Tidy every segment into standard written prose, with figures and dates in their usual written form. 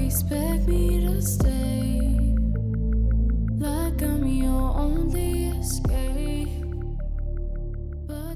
expect me to stay like I'm your only escape.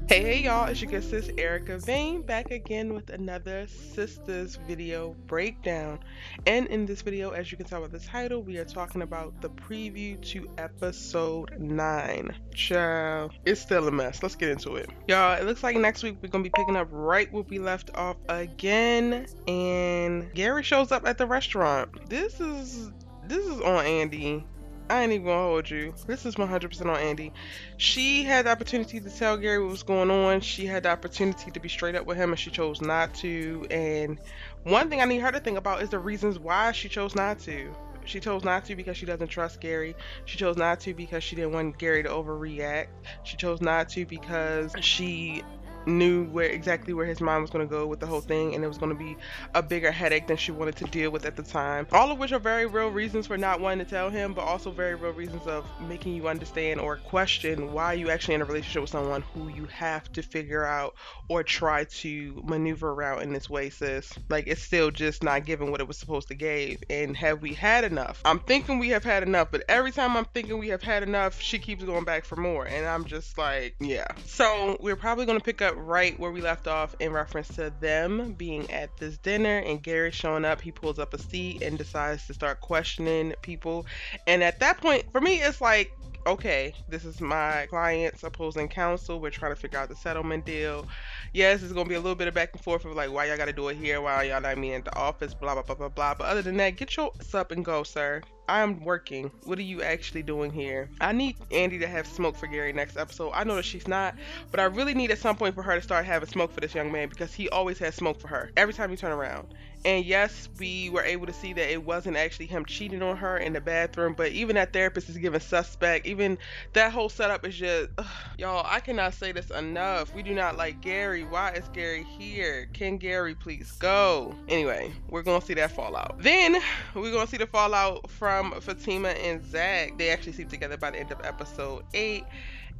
Hey y'all, it's your good sis Erica Vane back again with another Sistas video breakdown. And in this video, as you can tell by the title, we are talking about the preview to episode 9. Ciao. It's still a mess. Let's get into it. Y'all, it looks like next week we're going to be picking up right where we left off again. And Gary shows up at the restaurant. This is on Andi. I ain't even gonna hold you. This is 100% on Andi. She had the opportunity to tell Gary what was going on. She had the opportunity to be straight up with him, and she chose not to. And one thing I need her to think about is the reasons why she chose not to. She chose not to because she doesn't trust Gary. She chose not to because she didn't want Gary to overreact. She chose not to because she knew exactly where his mind was going to go with the whole thing, and it was going to be a bigger headache than she wanted to deal with at the time. All of which are very real reasons for not wanting to tell him, but also very real reasons of making you understand or question why you actually in a relationship with someone who you have to figure out or try to maneuver around in this way, sis. Like, it's still just not giving what it was supposed to give. And have we had enough? I'm thinking we have had enough, but every time I'm thinking we have had enough, she keeps going back for more, and I'm just like, yeah. So we're probably going to pick up right where we left off in reference to them being at this dinner and Gary showing up. He pulls up a seat and decides to start questioning people, and at that point for me it's like, okay, this is my client's opposing counsel. We're trying to figure out the settlement deal. Yes, it's gonna be a little bit of back and forth of like, why y'all gotta do it here, why y'all not meeting at the office, blah blah blah blah blah. But other than that, get your ass up and go, sir. I'm working. What are you actually doing here? I need Andi to have smoke for Gary next episode. I know that she's not, but I really need at some point for her to start having smoke for this young man, because he always has smoke for her every time you turn around. And yes, we were able to see that it wasn't actually him cheating on her in the bathroom, but even that therapist is giving suspect. Even that whole setup is just, y'all, I cannot say this enough. We do not like Gary. Why is Gary here? Can Gary please go? Anyway, we're gonna see that fallout. Then we're gonna see the fallout from Fatima and Zach. They actually sleep together by the end of episode 8.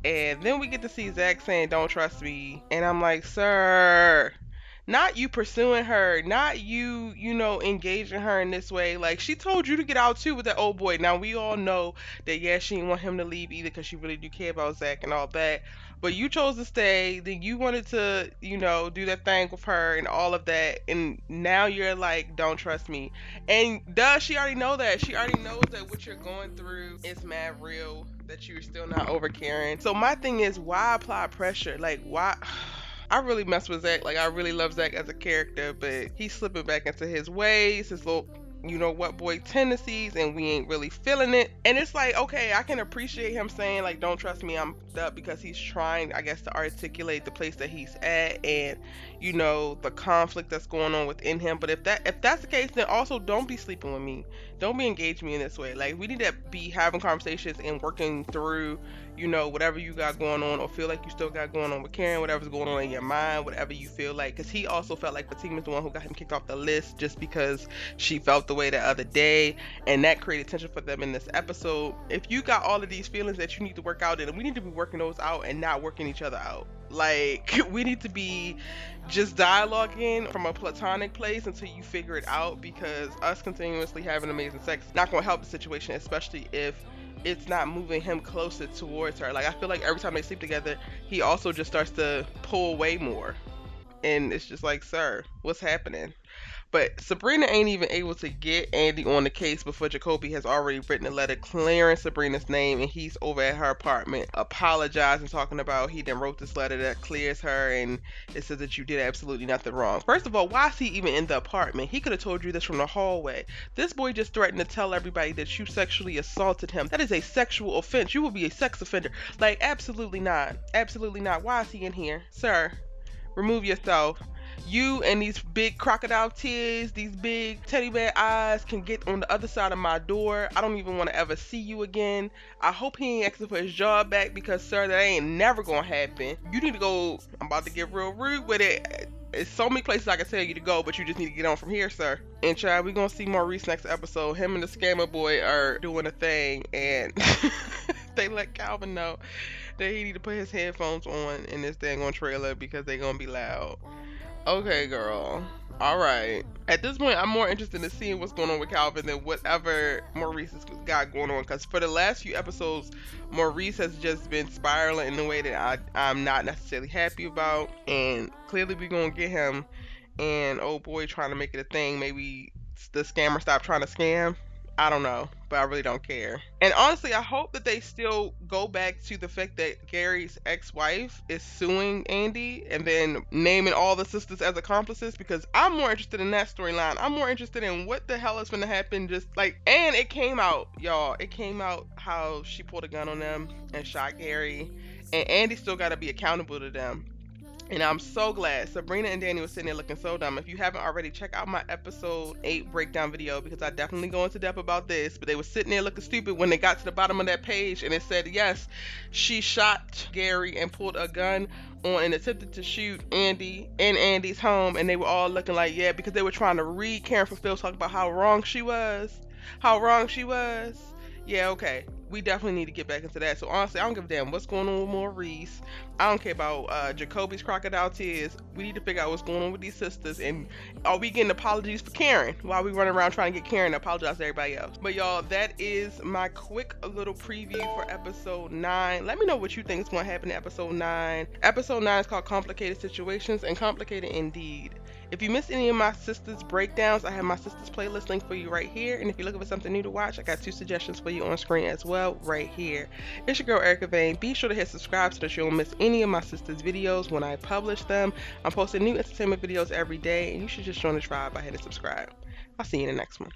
And then we get to see Zach saying, "Don't trust me." And I'm like, sir, not you pursuing her, not you, engaging her in this way. Like, she told you to get out too with that old boy. Now, we all know that, yeah, she didn't want him to leave either because she really do care about Zach and all that. But you chose to stay. Then you wanted to, do that thing with her and all of that. And now you're like, don't trust me. And does she already know that? She already knows that what you're going through is mad real, that you're still not over caring. So my thing is, why apply pressure? Like, why? I really mess with Zach. Like, I really love Zach as a character, but he's slipping back into his ways, his little, what boy tendencies, and we ain't really feeling it. And it's like, okay, I can appreciate him saying, like, don't trust me, I'm up, because he's trying, I guess, to articulate the place that he's at and, the conflict that's going on within him. But if that's the case, then also don't be sleeping with me. Don't be engaging me in this way. Like, we need to be having conversations and working through, whatever you got going on, or feel like you still got going on with Karen, whatever's going on in your mind, whatever you feel like. Because he also felt like Fatima's the one who got him kicked off the list just because she felt the way the other day, and that created tension for them in this episode. If you got all of these feelings that you need to work out, and we need to be working those out and not working each other out. Like, we need to be just dialoguing from a platonic place until you figure it out, because us continuously having amazing sex not going to help the situation, especially if it's not moving him closer towards her. Like, I feel like every time they sleep together, he also just starts to pull away more, and it's just like, sir, what's happening? But Sabrina ain't even able to get Andi on the case before Jacoby has already written a letter clearing Sabrina's name, and he's over at her apartment apologizing, talking about he then wrote this letter that clears her, and it says that you did absolutely nothing wrong. First of all, why is he even in the apartment? He could have told you this from the hallway. This boy just threatened to tell everybody that you sexually assaulted him. That is a sexual offense. You will be a sex offender. Like, absolutely not. Absolutely not. Why is he in here? Sir, remove yourself. You and these big crocodile tears, these big teddy bear eyes can get on the other side of my door. I don't even want to ever see you again. I hope he ain't asking for his job back, because, sir, that ain't never gonna happen. You need to go. I'm about to get real rude with it. There's so many places I can tell you to go, but you just need to get on from here, sir. And child, we're gonna see Maurice next episode. Him and the scammer boy are doing a thing, and they let Calvin know that he need to put his headphones on in this dang on trailer because they're gonna be loud. Okay, girl. All right. At this point, I'm more interested in seeing what's going on with Calvin than whatever Maurice has got going on. Because for the last few episodes, Maurice has just been spiraling in a way that I'm not necessarily happy about. And clearly, we're going to get him and old boy trying to make it a thing. Maybe the scammer stop trying to scam. I don't know, but I really don't care. And honestly, I hope that they still go back to the fact that Gary's ex-wife is suing Andi and then naming all the sisters as accomplices, because I'm more interested in that storyline. I'm more interested in what the hell is going to happen. Just like, and it came out, y'all. It came out how she pulled a gun on them and shot Gary, and Andi still got to be accountable to them. And I'm so glad Sabrina and Danni was sitting there looking so dumb. If you haven't already, check out my episode 8 breakdown video, because I definitely go into depth about this. But they were sitting there looking stupid when they got to the bottom of that page and it said, yes, she shot Gary and pulled a gun on and attempted to shoot Andi in Andi's home. And they were all looking like, yeah, because they were trying to read Karen for Phil talk about how wrong she was. How wrong she was. Yeah, okay. We definitely need to get back into that. So honestly, I don't give a damn what's going on with Maurice. I don't care about Jacoby's crocodile tears. We need to figure out what's going on with these sisters. And are we getting apologies for Karen while we run around trying to get Karen to apologize to everybody else? But y'all, that is my quick little preview for episode 9. Let me know what you think is going to happen in episode 9. Episode 9 is called Complicated Situations, and complicated indeed. If you missed any of my sisters breakdowns, I have my sisters playlist link for you right here. And if you're looking for something new to watch, I got 2 suggestions for you on screen as well right here. It's your girl Erica Vane. Be sure to hit subscribe so that you don't miss any of my sisters videos when I publish them. I'm posting new entertainment videos every day, and you should just join the tribe by hitting subscribe. I'll see you in the next one.